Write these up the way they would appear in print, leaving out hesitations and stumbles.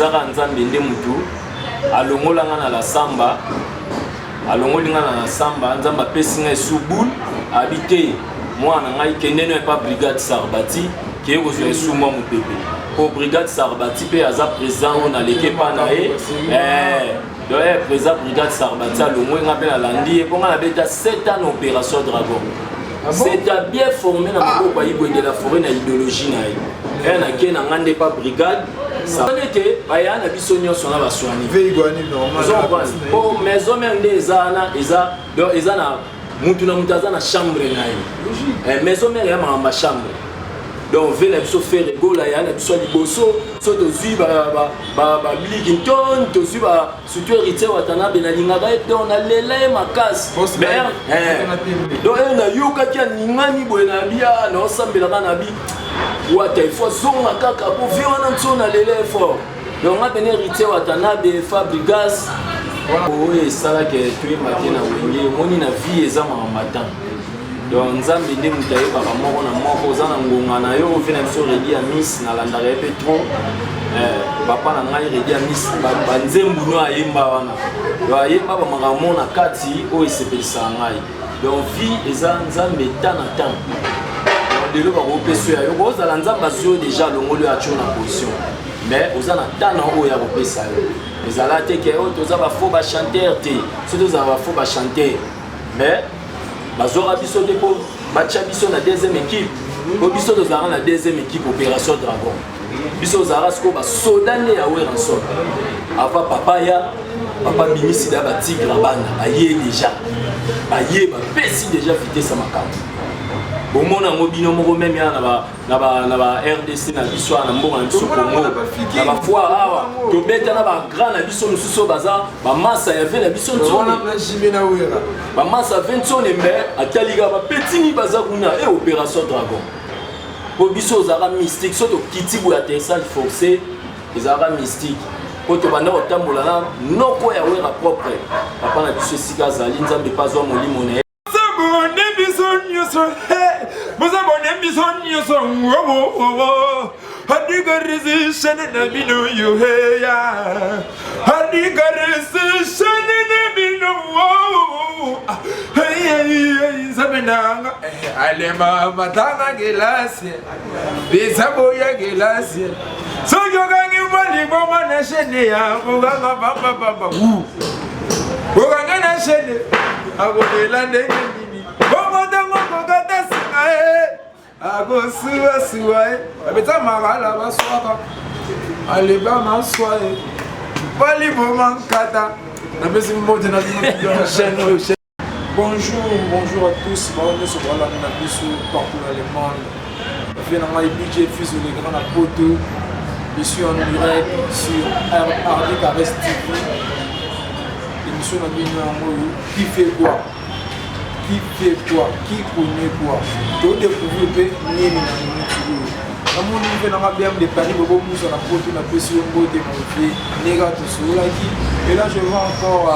Zaka nzambe nde mutu alongolanga na la samba alongolinga na samba nzamba pesinga esubul habité mwana ngai kendeno pa brigade Sarbati qui ko zo esuma mupepe ko brigade Sarbati pe aza président na lekepa na président brigade Sarbati alongolinga pe na landi et ponga na beta 7 ans opération dragon. C'est bien formé dans le pays de la forêt na idéologie na et na ke na ngande pa brigade ça que baya na biso nyonso na baswani po maison même eza na mutu na mutu aza na chambre na ye maison mère ya ma chambre donc ve na biso faire gola ya na biso liboso so tozwi ba biliki ton tozwi ba surtout héritier watana benalingaka ete on a lele makasi donc na yokaki aningani boye na bia na osambelaka na bi wata il faut zonga kaka pour vivre dans son lele fort donc on a bien héritier watana de Fabrigas oui ça là que tu es matin na wenge moni na vie eza matin donc nzambe nde mutaye baba moko na moko za na ngonga na yo vena biso redi ya miss na landare pe trop papa na ngai redi ya miss banzembu no ayemba wana yo ayemba ba makamo na kati o esepelisa ngai donc vie eza nzambe tana tan lelo ba kopeso ya yo koza la nzamba zo déjà longolo ya tcho na position mais ozana tana o ya kopesa yo ezala te ke o toza ba faux ba chanteur te so toza ba faux ba chanteur mais bazora biso de po bacha biso na deuxième équipe ko biso tozara na deuxième équipe opération dragon biso zara sko ba sodane ya we ransom ava papa bimisi da ba tigre bana aye déjà aye ba pesi déjà vitesse makambo bomona ngobino moko même ya na ba RDC na biso na mbonga na biso Congo na ba foi awa to beta na ba grand na biso mususo baza ba massa ya ve na biso ntsoni ba massa 20 ntsoni mbe ataliga ba petini baza kuna et opération dragon po biso zara mystique soto kitibu ya atterrissage forcé ezara mystique po to banda otambola na noko ya wera propre papa na biso sika zali nzambe pazwa molimo na Vous abonnez bisogno son uomo Hadiga resistion na bino yo heya Hadiga resistion na bino Hey zabenanga alema matanga gelasi bisaboya gelasi So yogangi bali boma na shene ya uganga baba Uganga na shene agobela ndenge Ago suwa abeta magala baswaka aleba maswae bali boman kata na besi mbote na chaîne. Bonjour à tous, bienvenue sur la bisu partout dans le monde. Je viens dans my budget fils de les grands poteaux. Je suis en direct sur RDK Arrest TV. Émission de qui fait quoi? Qui fait quoi? Qui connaît quoi? Tout découvrir ni na mon niveau dans ma bien de Paris, beaucoup nous on a porté la pression beauté mon fils, négat tout sur là qui et là je vois encore à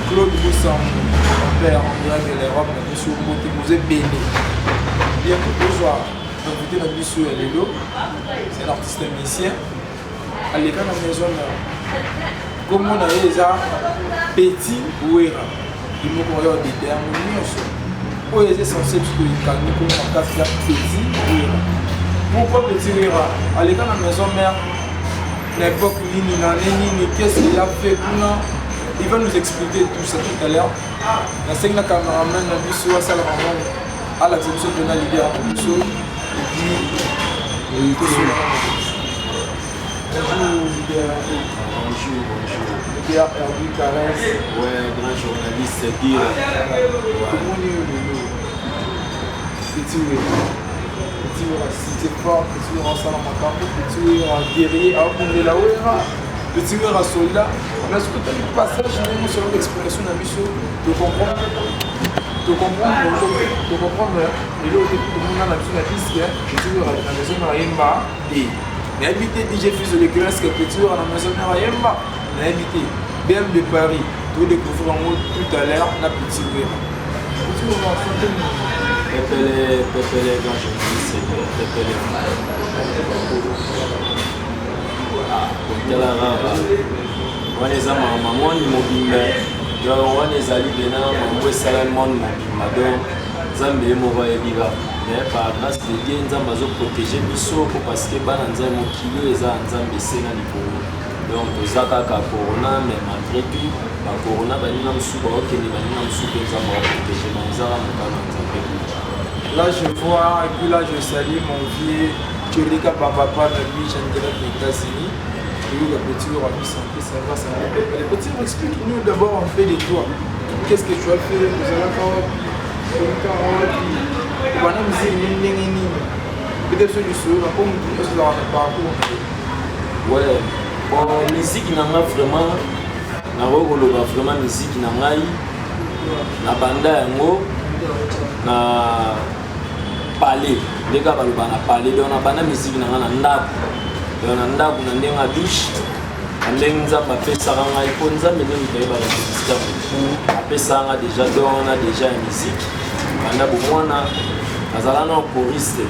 Claude Boussan, mon père en direct de l'Europe, la pression beauté vous êtes béni. Bien que bonsoir. Donc vous êtes dans Bissou Lelo, c'est un artiste musicien. À l'école de la maison, comme on a déjà petit ouera. Il me croit des termes où est censé être comme un cas petit ouera. Pourquoi petit ouera? À l'école de la maison mère, l'époque Nini, qu'est-ce qu'il a fait? Il va nous expliquer tout ça tout à l'heure. La scène de caméraman, la biseau, à Salamandre, à l'exception de la Libéa, et puis tout cela. Bonjour. Pierre Hervé Caresse. Ouais, grand journaliste, dire. Comment on est Petit cité fort, petit en Salamandre, petit en guerrier, à Kundela Ouera, petit en soldat. On a ce que tu as dit, passage, même sur l'expression d'un biseau, de comprendre. De comprendre, et là, tout le monde a la disque, petit à la maison de Yemba, et l'invité DJ Fils de l'éclairage, que petit à la maison de Yemba, l'invité BM de Paris, tout découvrir en haut tout à l'heure, la petite Ouera. Petit Ouera, Pépé, grand journaliste, Pépé. tala rara wana eza mamoni mobimba donc wana ezali pena mambo esala monde mobimba donc nzambe ye moko ayebi kaka mais par grâce de Dieu nzambe azoprotege biso po parce que bana nzambe mokili eza ya nzambe esenga likolo donc toza kaka corona mais malgré tout bacorona baninga mosusu baokende baninga mosusu mpe nzambe aprotege ma ezaka mokano ya nzambe. Là je vois et puis là je salue mon vieux Tcholika Papa Nabi Chandela des États-Unis. Le petit Rami Santé, ça va, ça va. Les petits, explique-nous d'abord un peu de toi. Qu'est-ce que tu as fait? Vous allez faire peut-être que tu seras comme tu es dans le parcours. Ouais, bon, musique n'a vraiment, vraiment musique n'a na banda yango na parler les gars baloba na parler donc na banda musique na ndako donc na ndako na ndenga douche ndenge nzambe apesaka ngai mpo nzambe ndenge toyeba résultat apesaka nga déjà donc on a déjà une musique banda bomwana nazala na choriste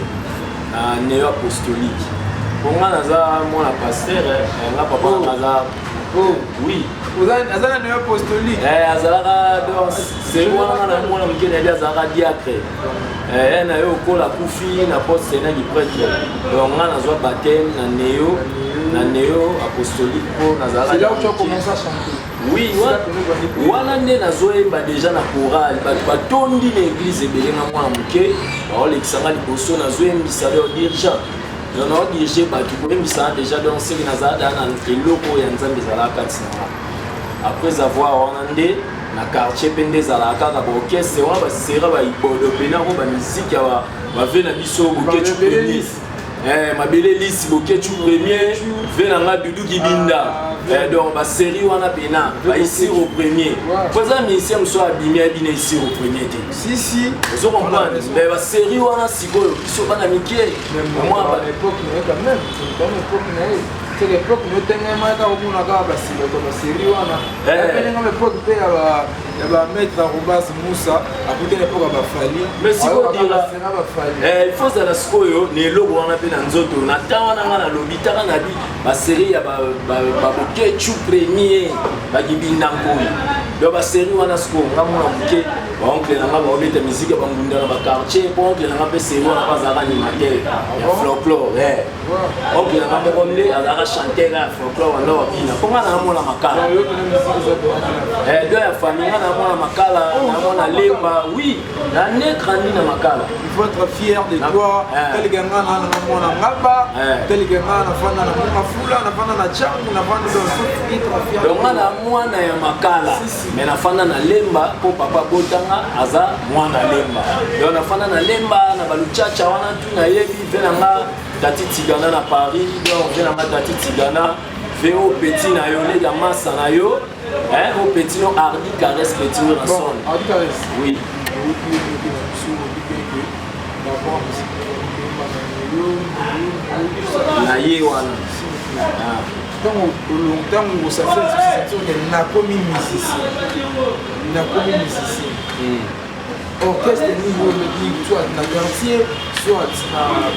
na néo apostolique mpo nga naza mwana pasteur nga papa naza oui azala néo apostolique azalaka donc c'est wana na mwana mokene ali azalaka diacre na yo okola kufi na poste enaki prêtre donc nga nazwa baptême na néo apostolique mpo nazalaka oui wana nde nazoyemba déjà na chorale bato batondi na église ebele na mwana moke baolekisanga liboso nazoyembisa leo dirigent donc naodirige bato koyembisanga déjà donc seki nazala daa na eloko ya nzambe ezalaka kati na nga après avoir wana nde na quartier mpe nde ezalaka kaka baorchestre wana basera baibodo pena ko bamusike bave na biso boketu premier mabele lisi boketu premier ve na nga dudu kibinda donc basérie wana pena baisir au premier po eza musicien mosu abimi abina isir au premier te ozo comprendre mais basérie wana sikoyo biso bana mike c'est l'époque où nous avons série mettre Robas Moussa après l'époque à Fali mais si vous dire il faut ça la sikoyo ne logo wana pe na nzoto na tawana na lobitaka na bi ba série ya ba bokechu premier ba kibinda ngoi do ba série wana sikoyo ngamona muke ba oncle na ba obeta musique ba ngunda na ba quartier po oncle na ba série wana ba zaka ni matel ya folklore oncle na ba bonde azaka chanter la folklore wana wabina po ngana mona makala do ya famille na mona makala na mona lemba oui na ne grandi na makala il faut être fier de toi tel ganga na mona ngaba tel ganga na fana na mafula na fana na changu na fana do fier donc na mwana ya makala mais na fana na lemba po papa botanga aza mwana lemba donc na fana na lemba na baluchacha wana tu na yebi venanga tati tigana na Paris donc venanga tati tigana veo petit na yo le ya massa na yo au petit no hardi caresse petit no son hardi caresse oui na ye wana ntango osafai nakomi musicien orchestre niveau soit na quartier soit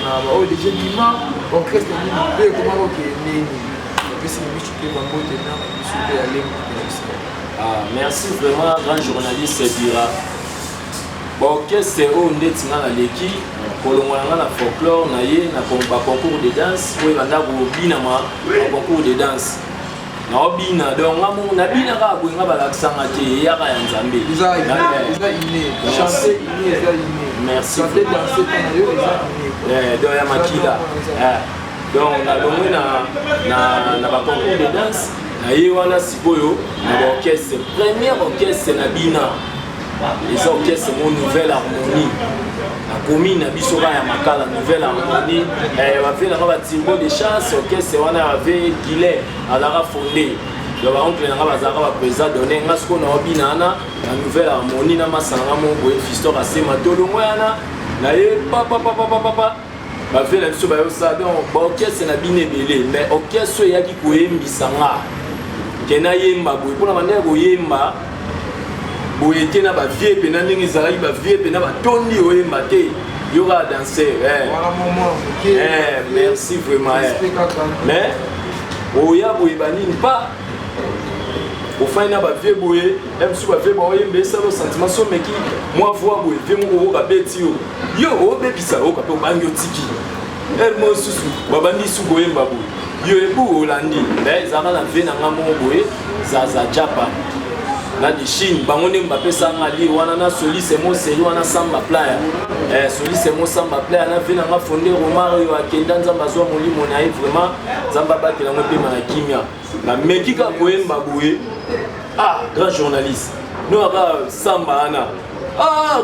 na baodg bima orchestre nini mpe ekomaka okendeni epesi biso mpe bambote na biso mpe ya lemo. Merci vraiment grand journaliste Bira. Bon orchestre oyo ndeti nga naleki kolongola nga na folklore na ye na concours de danse oyo banda kobina ma concours de danse naobina donc nga nabina kaka boye nga balakisanga te eyaka ya nzambe merci donc ya makila donc nalongwe na baconcours de danse na ye wana sikoyo na baorchestre première orchestre na bina eza orchestre mo nouvelle harmonie nakomi na biso kaka ya makala nouvelle harmonie bavelaka batirbo de chance orchestre wana bave guilet azalaka fondé donc baoncle nanga bazalaka baprésident donné nga sikoyo naobina wana na nouvelle harmonie na masanga mo boye fistor asema tolongo yana na ye papapapapapa bavela biso bayosala donc baorchestre na bino ebele mais orchestre oyo eyaki koyembisa nga ke nayemba boye mpona bandenge koyemba boye te na bavie pena ndenge ezalaki bavie pena batondi oyemba te yoka danser merci vraiment mais oya boye banini pas ofanya ba vie boye emsu ba vie boye mbesa lo sentiment so meki moi voir boye vie mo ko beti yo o bebisa o ka pe bangi otiki el mo susu babandi su boye mbabu yo ebu olandi mais zaka na vie na ngamo boye za japa na di Chine bango ne mbapesa ngali wana na soli c'est mon série wana samba playa soli c'est mon samba playa na vie na nga fondé Romario yo akenda nzamba zo molimo na vraiment nzamba batela mo pe na kimia na meki ka boyemba boye grand journaliste no aka samba ana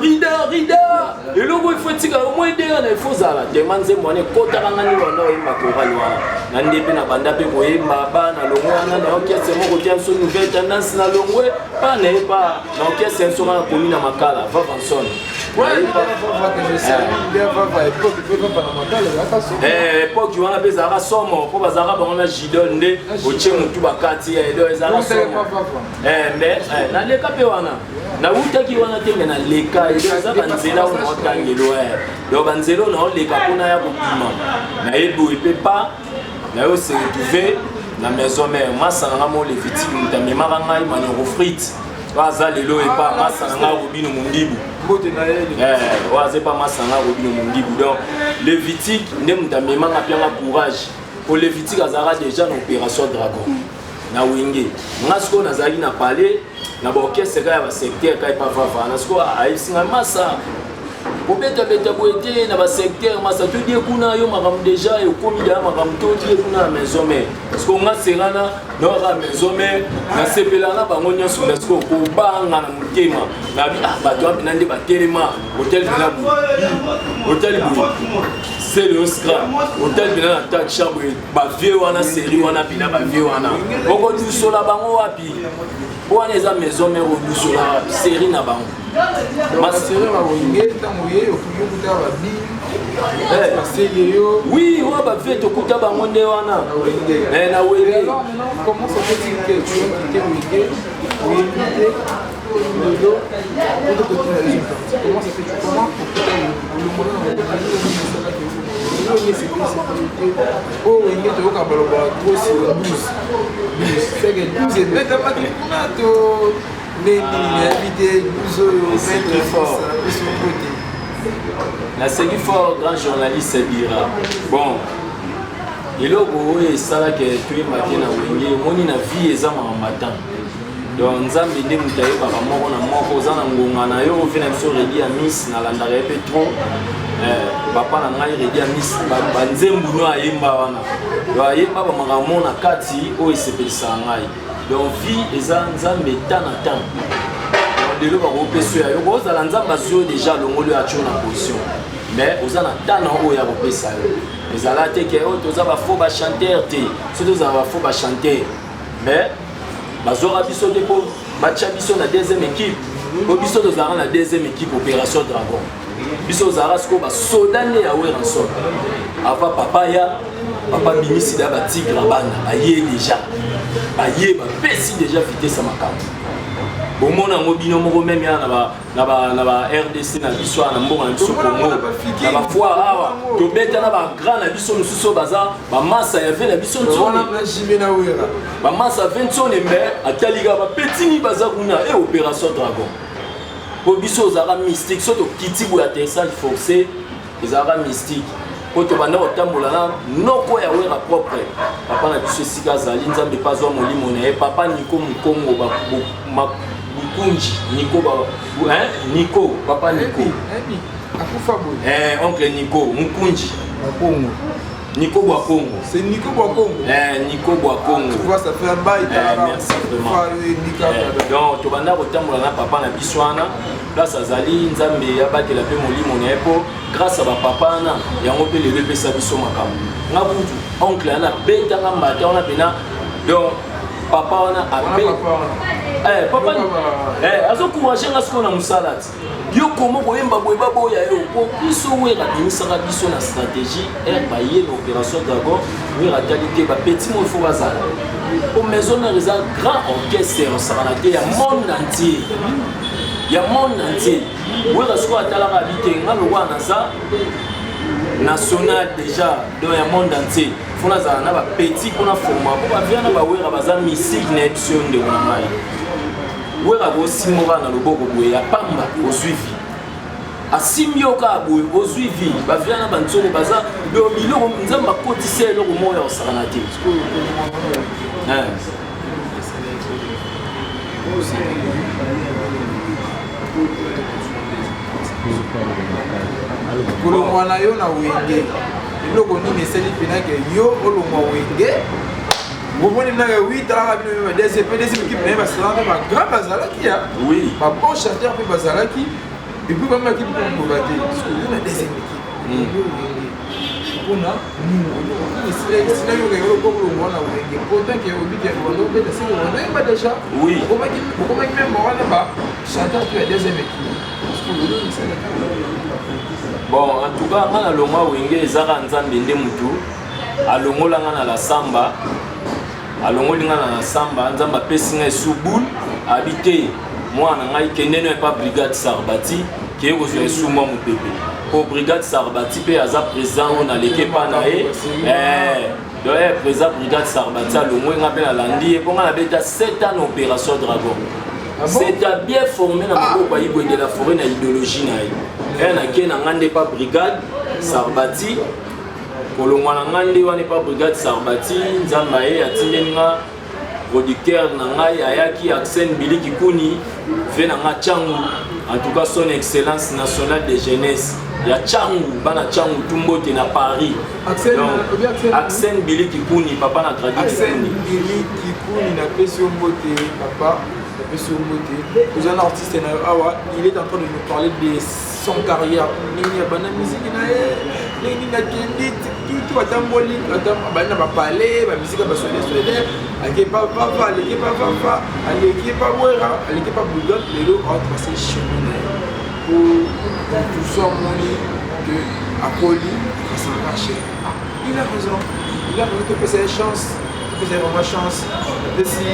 rida et le boy faut tika au moins derrière il faut zala demande moi ne kota kanga ni wana oyemba korali wana na ndepe na banda pe boyemba ba na longo wana na orchestre mo kotia so nouvelle tendance na longo pas ne pas na orchestre so na komi na makala va vanson époque wana pe zara somo po bazara bango na jidol nde otie mutu bakati ya edo ezara somo mais na leka pe wana na utaki wana te na leka edo za banzela ona otangelo yo banzelo na leka pona ya kokima na ebu epe pa na yo se retrouver na maison mère masa na mo le victime mutamema ngai manyo frites waza lelo epa masa na nga robino mundibu waza pas masa na robino mundibu donc Lévitique ne mutamema nga pia courage pour Lévitique azara déjà na opération dragon na wenge ngasko nazali na palais na orchestre ka ya ba secteur ka pa fa na sko aisinga masa obeta beta boete na ba secteur masa to die kuna yo makam déjà yo komi da makam to die kuna maison mère sko nga serana no ra maison mère na sepela na bango nyoso na sko ko banga na mutema na bi ba to binande ba telema hotel de la hotel bu c'est le Oscar hotel de la tag chambre ba vie wana série wana bina ba vie wana oko du sola bango wapi wana eza maison mère au du sola série na bango oui, on va faire tout couper à mon nez. Comment ça fait-il que tu as quitté Wenge pour éviter le dos pour te continuer les résultats? Comment ça fait comment le monde oh, Wenge te voit quand trop sur 12. C'est que 12 est bête à pas mais invité 12 très fort. La série fort, grand journaliste dira bon, il est ça que tu es matin à Wenge, mon na vie est en matin. Donc nzambe nde mutaye ba moko na moko za na ngonga na yo vina biso redi ya miss na landa repe trop papa na ngai redi ya miss ba nzembu no ayemba wana yo ayemba ba makambo na kati o esepelisa ngai donc vie eza nzambe tana tan de l'eau au PSU, aux Alanzamba déjà le mot de la position. Mais aux Anatana, où il y a repris ça. Les Alatés qui ont tous faux chanter, surtout faux chanter. Mais, Bazora Bisso dépôt, Bachabisso la deuxième équipe. Au Bisso de Zara la deuxième équipe Opération Dragon. Bisso Zarasco, Sodané à Oueranson. Avant Papaya, Papa Binisi d'Aba Tigre Bana, Aïe déjà. Aïe, Pessi déjà fité sa macam. Au monde en mobile, on même na ba RDC na biso na mbongo na biso Congo na ba fois to beta na ba grand na biso mususu baza ba massa ya 20 na biso ntsone ba massa 20 ntsone mbe ataliga ba petini baza kuna et opération dragon po biso zara mystique soto kitibu ya atterrissage forcé zara mystique po to banda otambola na noko ya wera propre papa na biso sika zali nzambe pazwa molimo na papa Nico Mukongo ba Kunji, Nico, Nico, papa Nico. Oncle Nico, Mukunji. Nico Boakongo. C'est Nico Boakongo. Nico Boakongo. Tu vois, ça fait un bail. Merci vraiment. Donc, tu vas voir papa na biswana. Place à Zali, Nzambe, Yabaki la paix molimo nepo. Grâce à papa na, yango pe le lepe sa biso makam. Ngabutu, oncle ana beta ngambata ona pena. Donc papa wana abe papa azo courager ngasko na musalati yo komo boyemba boyeba boya yo ko biso wera bimisaka biso na stratégie ba yé l'opération dragon wera qualité ba petit mo faut bazala au maison na reza grand orchestre en saranate ya monde entier wera sko atala ba bitenga lo wana za national déjà dans le monde entier faut na za na ba petit pour na forma pour ba vient na ba wera baza musique na episode de na mai wera go simora na loboko boye ya pamba au suivi asimyoka boye au suivi ba vient na bantsoko baza do biloko nzamba kotise eloko moya osakana te kolongwa na yo na wenge eloko nini esali mpena ke yo olongwa wenge bomoni nanga 8 ans bino ba DCP équipe na basala mpe bagrand bazalaki ya babon chanteur mpe bazalaki epuis bamaki mpokoba te na deuxième équipe mpona sina yoka yokolongwa na wenge pourtant ke obike ondo obeta siki ondo yeba déjà okomaki meme wana ba chanteur mpe ya deuxième équipe bon en tout cas nga na longwa wenge ezaka nzambe nde mutu alongolanga na la samba alongolinga na samba nzambe apesi ngai subul habite mwana ngai kende no epa brigade Sarbati keye kozwa esu mwa mopepe po brigade Sarbati mpe aza président oyo naleki epa na ye donc président brigade Sarbati alongwenga mpe nalandi ye mpo nga nabeta 7 ans na opération dragon c'est à bien formé na maboko ya Igwe de la forêt na idéologie na ye nake na nga nde pa brigade Sarbati kolongwa na nga nde wana epa brigade Sarbati nzambe aye atindeli nga producteur na ngai ayaki Arsène Biliki Kuni ve na nga Tchangu en tout cas son excellence nationale de jeunesse ya Tchangu bana Tchangu tumbote na Paris Arsène Biliki Kuni papa na traduit Arsène Biliki Kuni na pesi mbote papa na pesi mbote oza na artiste na awa il est en train de nous parler de son carrière nini ya bana musique na ye nini na kendi tout atamboli bana bapale bamusike basodesode akepa papa alekepa papa alekepa wera alekepa bulldog lelo aotracé chemin na ye pour tout ça moni que akoli asangache il a raison que c'est chance c'est vraiment chance si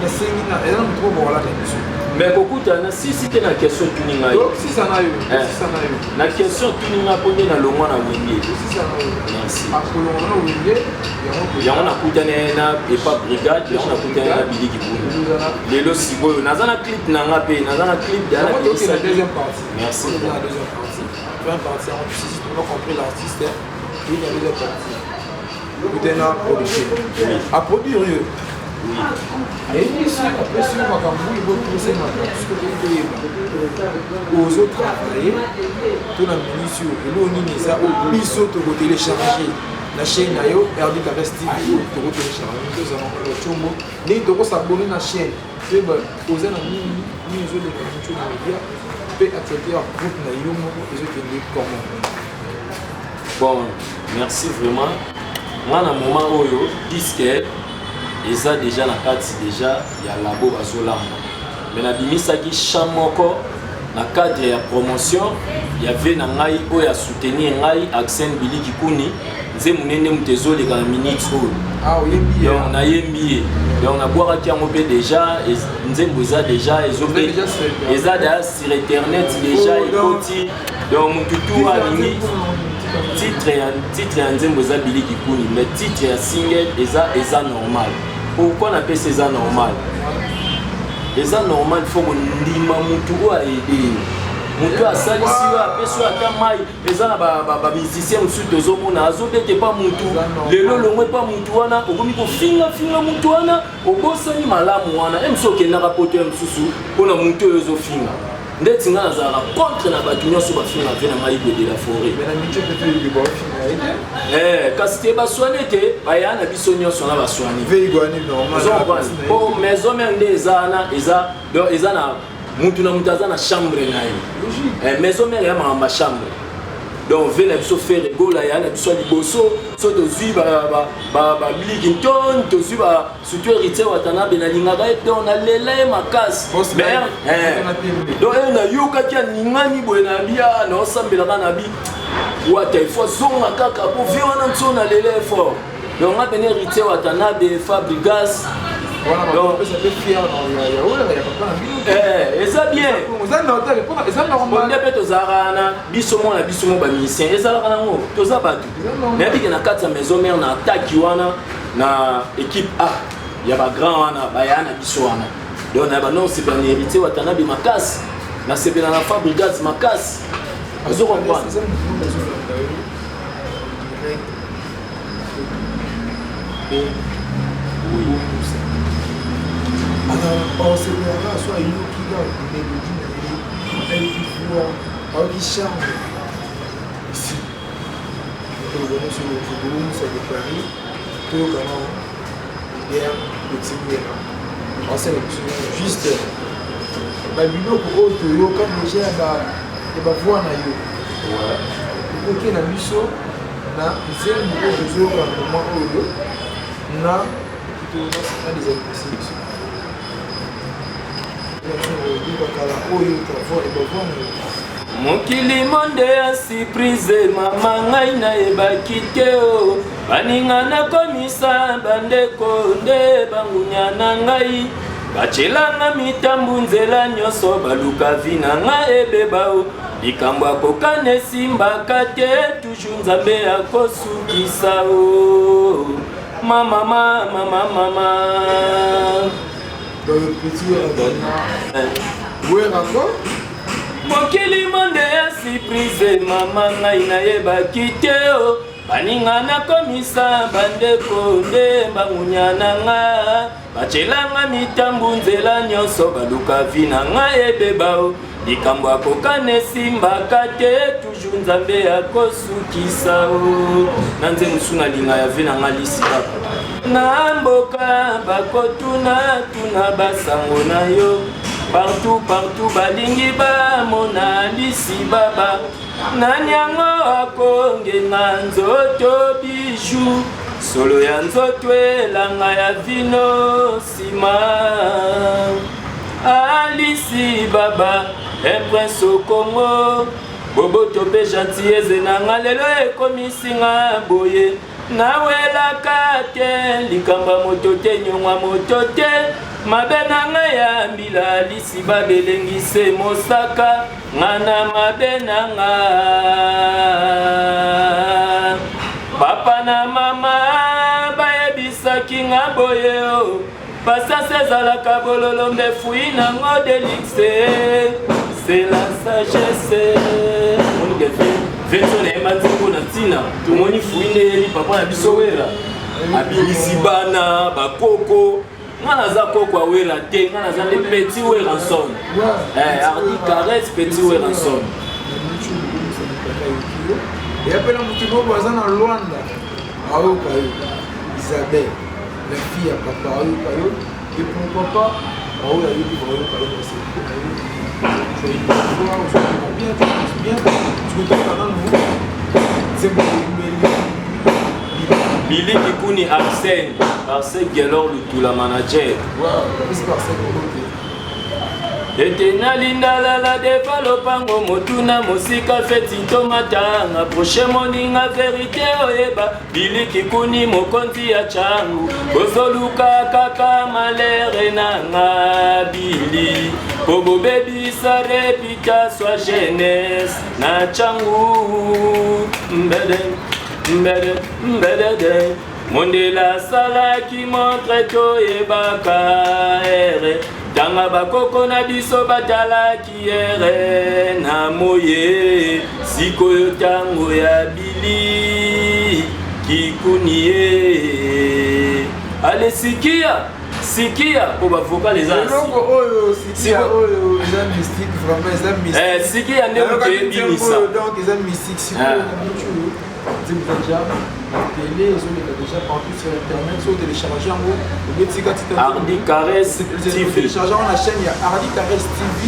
na sengi na eza na trop bon là là-dessus mais kokutana si te na question tuni ngai si sana yo na question tuni nga ponye na longwa na wenge si sana yo merci akolongwa na wenge yango nakutana na epa brigade yango nakutana na Biliki Kuni lelo sikoyo naza na clip na nga pe naza na clip de la deuxième partie merci la deuxième partie première partie on si tu n'as compris l'artiste et la deuxième partie écoutez na production à produire oui et ici après sur makambo il faut pousser maintenant parce que aux autres travailler tout la minute et l'on ni ça au biso to télécharger la chaîne na yo RD Caresse TV to télécharger nous avons le chombo ni to s'abonner na chaîne et ben aux ana ni zo de YouTube média peut accepter un groupe na yo moko les autres les comment bon merci vraiment moi na moment oyo disque eza déjà na kati déjà ya labo bazolamba mais nabimisaki champ moko na cadre ya promotion ya ve na ngai oyo ya soutenir ngai Arsène Biliki Kuni nze munene mutu ezoleka na minute oyo donc nayembi ye donc nabwakaki yango mpe déjà nzembo eza déjà eza déjà sur internet déjà ekoti donc mutu tu alingi titre ya nzembo eza Biliki Kuni mais titre ya single eza normal pourquoi na pesa eza normal eza normal faut kondima mutu oyo aede mutu asalisi oyo apesi oyo ata mai eza na bamusicien mosusu tozomona azobete pa mutu lelo longwe pa mutu wana okomi kofingafinga mutu wana obosani malamu wana e mosu okendaka poto ya mosusu mpona mutu oyo ezofinga ndeti nga nazalaka contre na bato nyonso bafinga ve na ngai Igwe de la forêt kasi te baswane te baya na biso nyonso na baswani po maison mare nde eza na mutu na mutu aza na chambre na ye maison mare ya makambo chambre donc ve na biso faire egola ya na biso liboso so tozwi babiliki ntoni tozwi surtout héritier watanabe nalingaka ye donc nalela ye makasi donc nayokaki aningani boye na bi naosambelaka na bi wata il faut zonga kaka po ve wana nso nalela ye fort donc nga pene héritier watanabe Fabrigas Donc, ça fait fier dans il y a pas et ça bien. Ça normal. On est peut-être aux arana, bisomo la bisomo ba musicien. Et ça là quand on ça pas tout. Mais puis na 4 maison mère na attaque wana na équipe A. Il y a ba grand wana ba yana biso wana. Donc na ba non c'est bien hérité watana bi makas. Na c'est bien la fa brigade makas. Vous comprenez? Oui. Alors, c'est là, soit il y a qui a une mélodie, elle qui voit, qui charme. Ici, on est sur le Fougoum, c'est de Paris, tout le canal, hier, le Tigre, ancien juste, Babino pour eux, comme les gens, ils vont voir na yo. Ok, na biso, na ils aiment beaucoup de choses à un moment où na des impossibles. Mokili monde ya surprise mama ngai nayebaki te o baninga nakomisa bandeko nde bangunya na ngai bachelanga mitambu nzela nyonso baluka vina nga ebeba o likambo akokana esimbaka te toujours nzambe akosukisa o mama mama mama. Dans le petit où est encore mokili monde ya surprise mama ngai nayebaki te o baninga nakomisa bandeko nde bangunya na nga bachelanga mitambu nzela nyonso baluka vina nga ebeba o likambo akokana esimbaka te toujours nzambe akosukisa o na nze mosu na linga ya ve na nga lisika na mboka bakotuna tuna basango na yo partout partout balingi bamona lisi baba nani yango akongenga nzoto biju solo ya nzoto elanga ya vino nsima alisi baba imprince au Congo boboto mpe gentillese nanga lelo ekomisinga boye nawelaka te likamba moto te nyongwa moto te mabe nanga ya mbila lisi babelengise mosaka ngana mabe nanga papa na mama bayebisaki nga boye o pasase ezalaka bololo mbe fui nango delixe c'est la sagesse version na emanziko na ntina tomoni fui nde yeli papa na biso wera abilisi bana bakoko nga naza koko awera te nga naza nde petit wera nson ardi caresse petit wera nson eyapela motu moko aza na Rwanda ayoka yo Isabelle la fille ya papa ayoka yo et pour papa aoyo ayoki bayoka yo baseki na yo Lili Kikuni Arsène, Arsène Gelor Lutula manager. Etena linda la deva lopango motuna mosika feti tomatanga proche moninga verité oyeba Lili Kikuni mokonzi ya changu bozoluka kaka malere nanga Bili Kobo baby sa réputation jeunesse na changu mbede mbede mbede mondela sala qui montre toyebaka ere tanga bakoko na biso batalaki ere na moye sikoyo tango ya Bili Kikuni ye ale sikia pour bavoka les ans sikia oyo eza mystique vraiment eza mystique sikia nde okebimisa donc eza mystique sikoyo na bitu déjà la télé ezoleka déjà partout sur internet so télécharger yango obetika Ardi Caresse TV télécharger yango na chaîne ya Ardi Caresse TV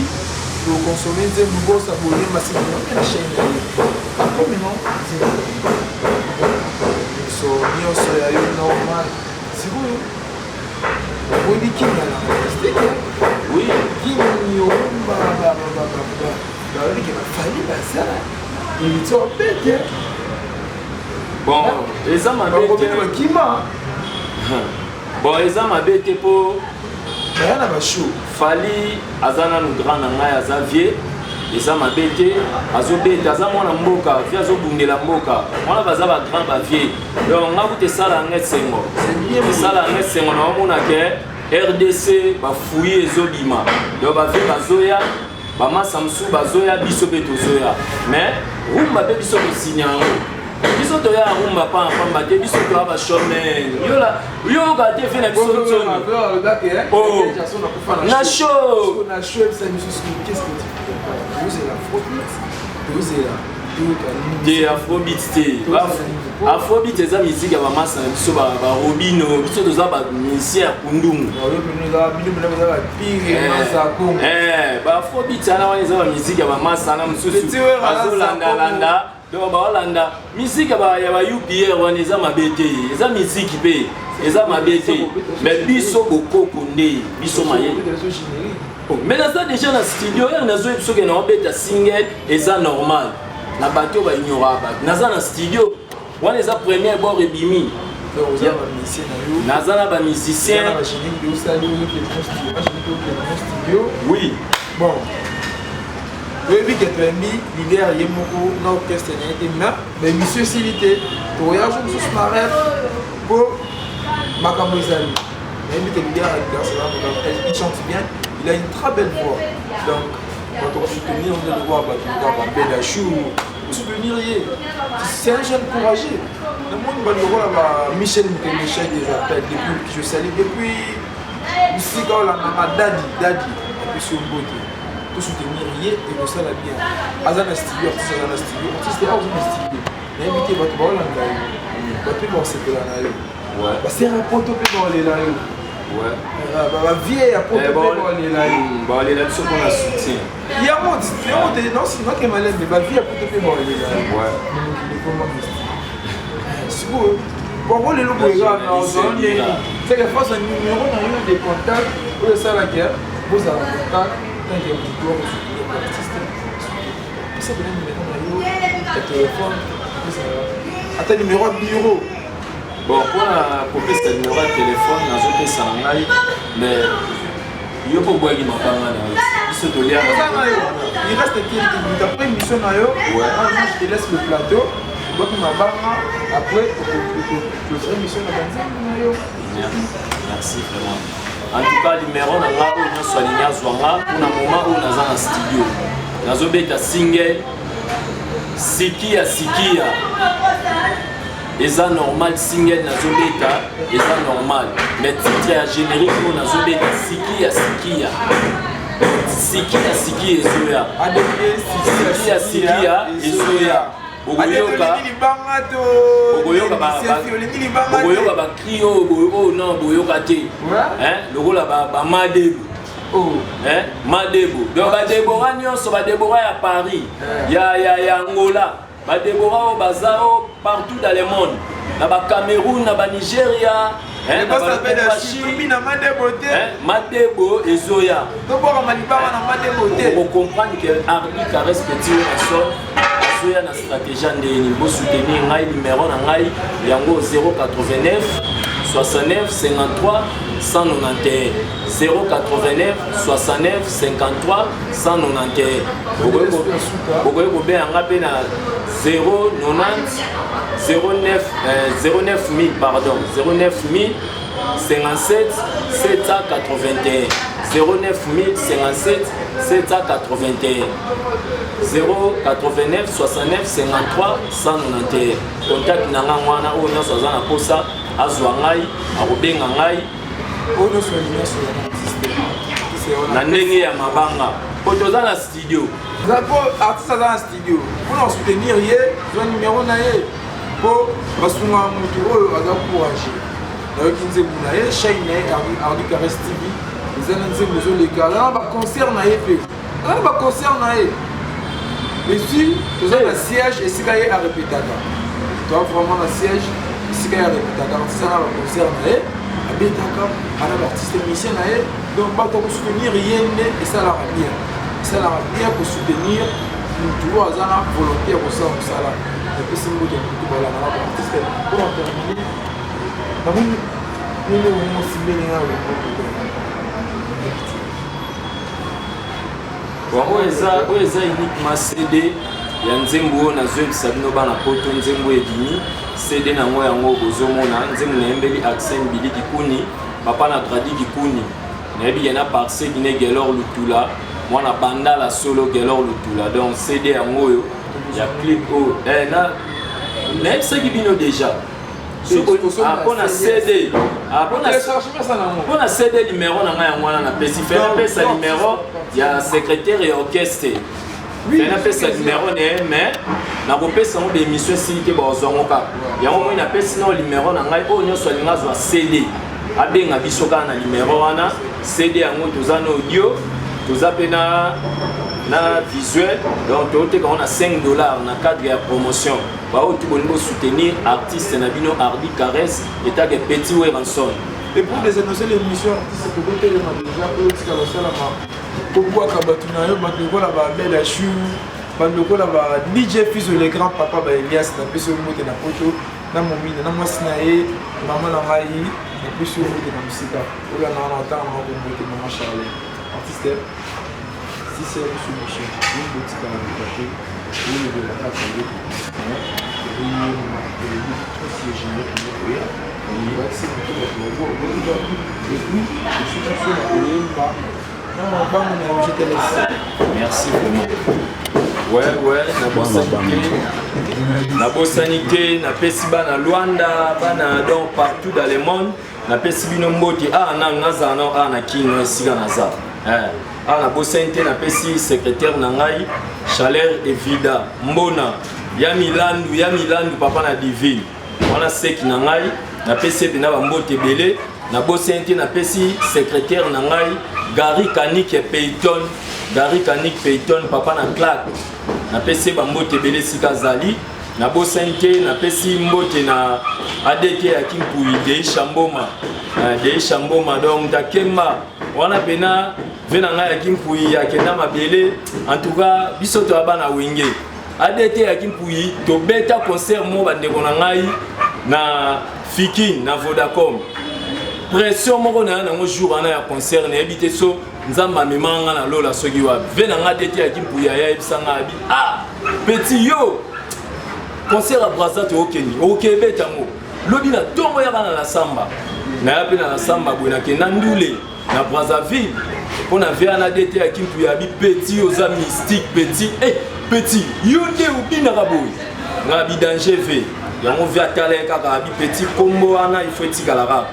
tokonsome nzembo bosabone masika na chaîne ya ye après maintenant so nyonso ya yo normal sikoyo Boni qui n'a la mystique, oui, qui n'a fallu ça. Il est en fait. Bon, les hommes qui m'a. bon eza mabe te po yana ba show Fali azana nu grand nanga ya Xavier eza mabe te azobeta aza mwana mboka vie azobundela mboka mwana baza ba grand ba vie donc nga kute sala nget sengo sala nget sengo na omona ke RDC ba fouiller ezobima donc ba vie bazoya ba masamsu bazoya biso be tozoya mais rumba be biso bisinyango biso toya rumba pa pamba te biso to ba showman yo ga te fina biso to na show ça qu'est-ce que tu fais la faute de afrobeat te afrobeat eza musique ya bamasa na biso barobino biso toza bamisien ya kundungu baafrobeat wana wana eza bamusike ya bamasa na mosusu bazolandalanda donc baolanda musike ya baupr wana eza mabe te eza musike mpe eza mabe te mais biso bokoko nde biso maye mais naza déjà na studio ere nazoyebi biso ke naobeta single eza normal na bato ba ignora bato naza na studio wana eza premier bord ebimi naza na ba musicien oui bon oyebi ke toyembi lider ye moko na orchestre na ye te mais monsieur esili te toyage mosusu na rêve mpo makambo ezali nayebi ke lider il chante bien il a une très belle voix donc quand on soutenir on doit le voir Bella Chou soutenir c'est un jeune courageux le monde va le voir Michel Moutémichel des appels depuis que je salue depuis ici quand la maman Daddy et puis sur beauté tout soutenir et que ça la bien azana studio artiste là au studio invité votre bol en gars votre bon c'était là ouais c'est un poteau dans les là ouais ba vie ya poteau dans les là ba les là ce qu'on a soutien il y a mon non c'est moi qui m'a l'air mais ba vie ya poteau dans les là ouais c'est bon bon les locaux c'est que face un numéro dans une des contacts pour ça la guerre vous avez contact tant que vous doit soutenir l'artiste ça donne numéro dans téléphone attends numéro de bureau bon pour kopesa numéro ya téléphone nazopesa na ngai mais yo po bwaki mapanga na biso tolia il reste que après émission na yo je te laisse le plateau bwaki mabanga après tu feras émission na banzambe na yo merci vraiment en tout cas numéro na nga oyo nyonso alingi azwanga mpona moment oyo naza na studio nazobeta single sikia eza normal single nazobeta eza normal mais titre ya générique oyo nazobeta sikia ezoya ezoya okoyoka bakri oyo non boyoka te lokola bamadebo madebo donc badebora nyonso badebora ya Paris ya Angola badebora oyo baza oyo partout dans le monde na bacameroun na banigeria madebo ezoya okomprendre ke arbitre arespecti oyo naso azoya na stratégie ndeni bosoutenir ngai numéro na ngai yango 089 69 53 191 089 69 53 191 bokoki kobenga nga mpe na 09 000 pardon 09 057 781 09 057 781 089 69 53 191 contact na nga wana oyo nyonso aza na posa azwa ngai akobenga ngai na ndenge ya mabanga po toza na studio artiste aza na studio mpona soutenir ye zwa numero na ye mpo basunga motu oyo aza courage nayoki nzembo na ye chaine na ye ardikares tv eza na nzembo ezoleka aza na baconcert na ye mpe aza na baconcert na ye esi toza na siège esika ye arepetaka toa vraiment na siège esika ye arepetaka artiste ana baconcert na ye abetaka ana baartiste musicien na ye donc bato akosoutenir ye nde esalaka bien kosoutenir mutu oyo aza na volonté ya kosala mosala epesi mbote motu balanga na baartiste mpona termine namoni oyo eza uniquement CD ya nzembo oyo nazoyebisa bino bana poto nzembo ebimi CD nango yango bozomona nzembo nayembeli Accent Billy Kikuni papa na Gradi Kikuni nayebi yana parce Guinée Gelor Lutula mwana bandala solo Gelor Lutula donc CD yango oyo ya clip oyo nayebisaki bino déjà apona CD apona CD numéro na ngai yango wana napesi fe napesa numéro ya secrétaire ya orchestre fe napesa numéro na ye mais nakopesa yango bémission esili te bazwango kaka yango moi napesi nao numéro na ngai oyo nyonso alingi azwa CD abenga biso kaka na numéro wana CD yango toza na audio toza mpe na visuel donc toteka on a $5 na cadre ya promotion bao tu bongo soutenir artiste na bino Hardy Caresse et tag Petit Weranson et pour les annoncer l'émission artiste que côté les déjà pour tika la sala ma pourquoi kabatuna yo batoko la ba belle chou batoko la ba DJ fils le grand papa ba Elias na peso mote na poto na momina na mwasina ye maman na ngai na peso mote na musika ola na ata na ko mote maman Charles artiste si c'est une solution une boutique à la côté une de la place de merci vraiment ouais na bosanité na pesi bana Luanda bana donc partout dans le monde na pesi bino mboti na ngaza na kino esika naza na bosanité na pesi secrétaire na ngai Chaleur et Vida mbona ya milandu papa na divine wana seki na ngai na pesi pe na bambote belé na bosanité na pesi secrétaire na ngai Gary Kanik Peyton papa na Clark na pesi bambote belé sika zali na bosanité na pesi mbote na ADT ya Kimpui Deisha Mboma donc takemba wana pena vena ngai ya Kimpui ya kenda mabele en tout cas biso to bana wenge ADT ya Kimpui to beta concert mo bandeko na ngai na Fikin na Vodacom pression moko na ngo jour ana ya concert na ebite so nzamba memanga na lola soki wa vena ngai ADT ya Kimpui ya ebisanga abi petit yo concert à Brazzaville au Québec tango lobi na tongo ya bana la samba na ya pena la samba bwana ke na ndule na Brazzaville pona via na DT ya Kimpui ya bi petit oza mystique petit yonde ubina kaboy na bi danger v yango via tale kaka bi petit kombo ana il faut etikala rap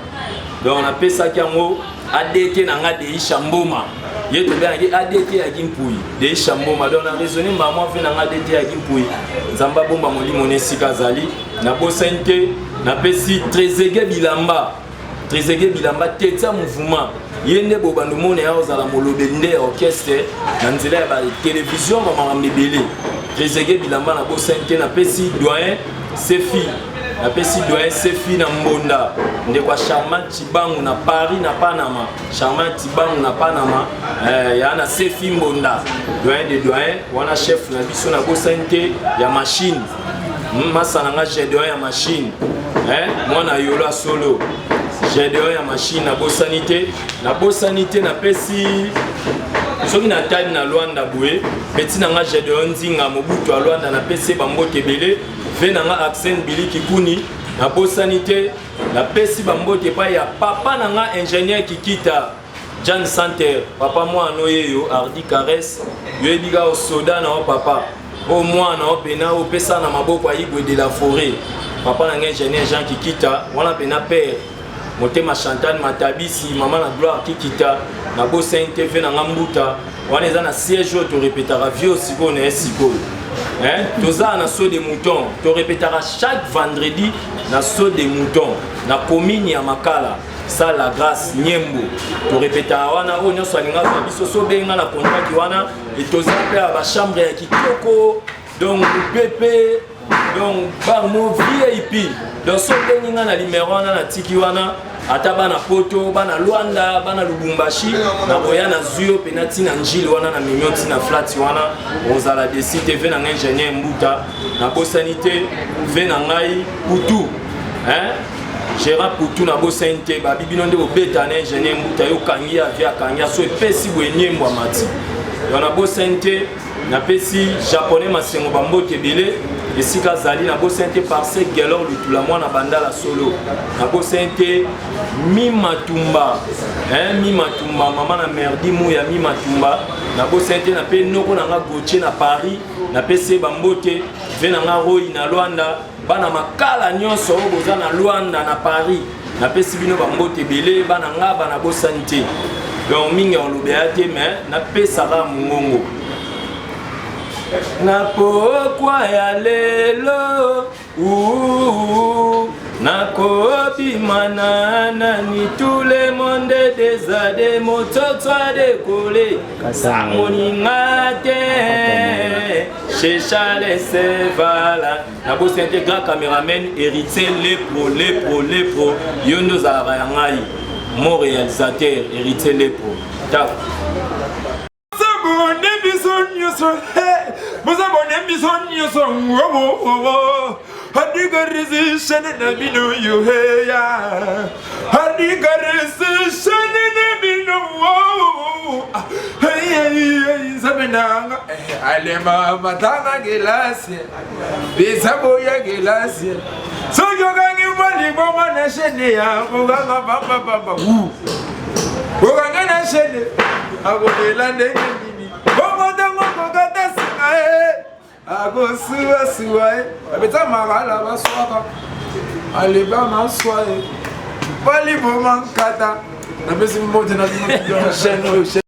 donc on appelle ça yango ADT na nga Deisha Mboma yeto bien ADT ya Kimpui Deisha Mboma donc na raisonner maman fait na nga ADT ya Kimpui nzamba bomba molimo nesika zali na bosanité na pesi Trezege Bilamba teta mouvement yende bobando mone ya ozala molobende orchestre na nzela ya ba télévision ba mamebele Trezege Bilamba na bosanité na pesi doyen Sefi na pesi doyen Sefi na Mbonda ndekwa Charmant Chibangu na Paris na Panama Charmant Chibangu na Panama ya na Sefi Mbonda doyen de doyen wana chef na biso na bosanité ya machine masana nga Gédéon ya machine mwana yola solo Gédéon ya machine na bosanité na pesi soki na time na Luanda boye petit na nga Gédéon Nzinga Mobutu a Luanda na pesi bambote belé ve na nga Accent Billy Kikuni na bosanité na pesi bambote pa ya papa na nga ingénieur Kikita Jan Center papa moi anoyeyo Hardy Caresse yo ebiga o soda na o papa au moins na opena o pesa na maboko ayibwe de la forêt papa na nga ingénieur Jean Kikita wana pena père Motema Chantal Matabisi maman na Gloire Kikita na bosa TV na ngambuta wana eza na siège to répétera vieux siko na siko toza na saut des moutons to répétera chaque vendredi na saut des moutons na commune ya Makala ça la grâce Nyembo to répétera wana o nyonso alinga biso so benga na contrat wana et toza pe ba chambre ya kitoko donc pépé donc barmo VIP donc so benga na numéro wana na tiki wana ata bana poto bana Luanda bana Lubumbashi na boya na zuyo penati na njili wana na minyoti na flat wana ozala de TV na ingénieur Mbuta na bosanité ve na ngai Utu Gérard Poutou na bo sente ba bibino nde obeta na ingénieur Mbuta yo kangi avia kangi so epesi bwenyembo amati yo na bo sente na pesi japonais masengo bambote belé esika zali na bo sente parce gelor lutula mwana bandala solo na bo sente Mimatumba Mimatumba mama na merdi mu ya Mimatumba na bo sente na pe noko na nga Gauthier na Paris na pesi bambote ve na nga Roy na Luanda bana makala nyonso boza na Luanda na Paris na pesi bino bambote belé bana nga bana bo sente donc mingi on lobeate mais na pesa ra mungongo na pokwa ya lelo na kobimana nani tout le monde desade mototo adekole moninga te chez Charles Sevala na bo sente grand caméraman héritier lepro yondo zalaka ya ngai mon réalisateur héritier lepro taf Vous abonnez bison you so wo hadiga resistance na bino you ya hadiga resistance na bino wo hey zabenanga alema matanga gelasi bizabo ya gelasi so yogangi bali boma na shene ya buganga baba buganga na shene agobela ndenge nini boma dango kokata Ago suwa abeta magala baswaka aleba maswaye bali bomankata na besi mmoja na chaîne